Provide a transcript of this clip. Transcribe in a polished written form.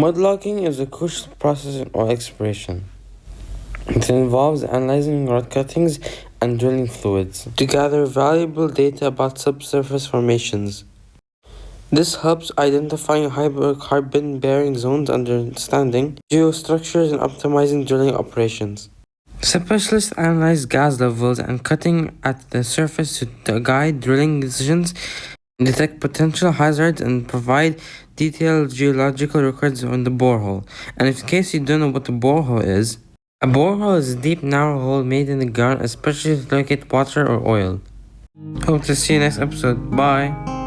Mudlogging is a crucial process in oil exploration. It involves analyzing rock cuttings and drilling fluids to gather valuable data about subsurface formations. This helps identifying hydrocarbon-bearing zones, understanding geostructures, and optimizing drilling operations. Specialists analyze gas levels and cutting at the surface to guide drilling decisions, detect potential hazards, and provide detailed geological records on the borehole. And in case you don't know what a borehole is a deep, narrow hole made in the ground, especially to locate water or oil. Hope to see you next episode. Bye.